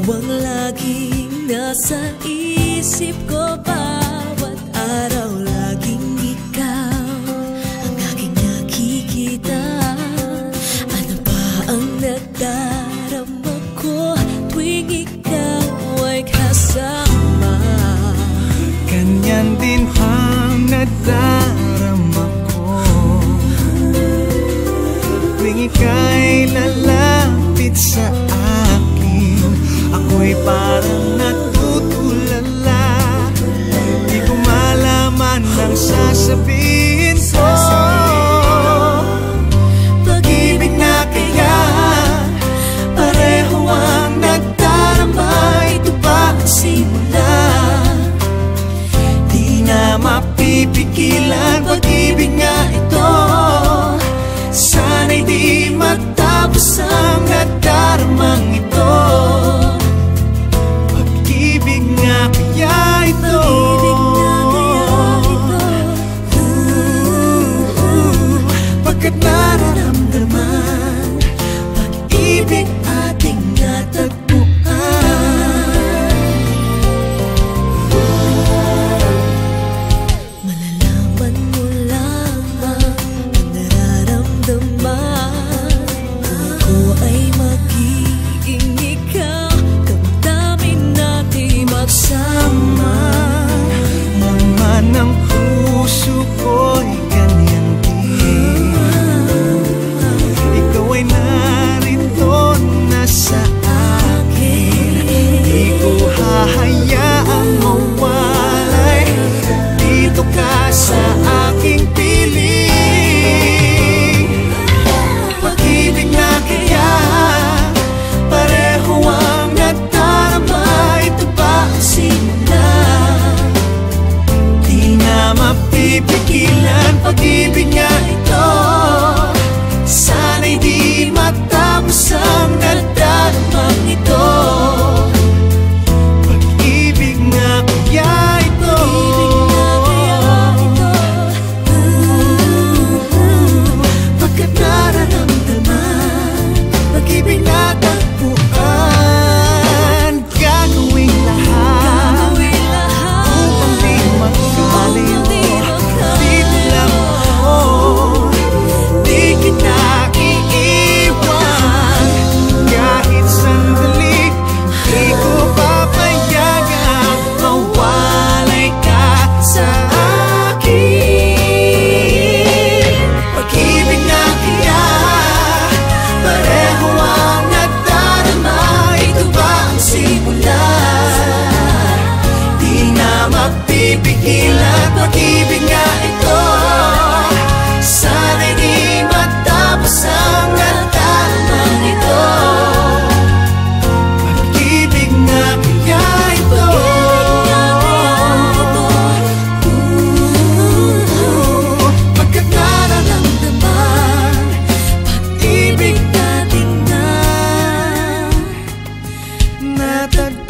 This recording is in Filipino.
Ikaw ang laging nasa isip ko, bawat araw laging ikaw ang aking nakikita. Ano ba ang nadarama ko tuwing ikaw ay kasama? Ganyan din ang nadarama ko tuwing ika'y lalapit sa akin. Ako'y parang natutulala, di ko malaman ang sasabihin ko. Pag-ibig na kaya pareho ang nagdarama. Ito ba ang simula? Di na mapipigilan pag-ibig nga ito. Sana'y di matapos ang nagdaramang ito. Pag-ibig nga kaya ito. Pagkat nararamdaman pag-ibig ating natagpuan. Malalaman mo lamang ang nararamdaman. Ako ay magiging ikaw, damdamin natin magsama. Naman ang puso ko'y ganyan din. Ikaw ay narito na sa akin. Di ko hahayaang mawalay. Dito ka sa aking piling. Pag-ibig na kaya pareho ang nagdarama. Ito ba ang simula? Di na mapipigilan pag-ibig nga ito. Sana'y di matapos ang nagdaramang ito. Pag-ibig nga kaya ito. Pagkat nararamdaman pag-ibig na tagpuan. Gagawin lahat upang di magkaliw. Dito lang ako, di kita iiwan. Kahit sandali, di ko papayagang mawalay ka sa akin. Pag-ibig na kaya pareho ang nagdarama. Ito ba ang simula? Di na mapipigilan pag-ibig nga ito. Sana'y di matapos ang nagdaramang ito. Pag-ibig nga kaya ito. Pagkat nararamdaman pag-ibig natin na natagpuan.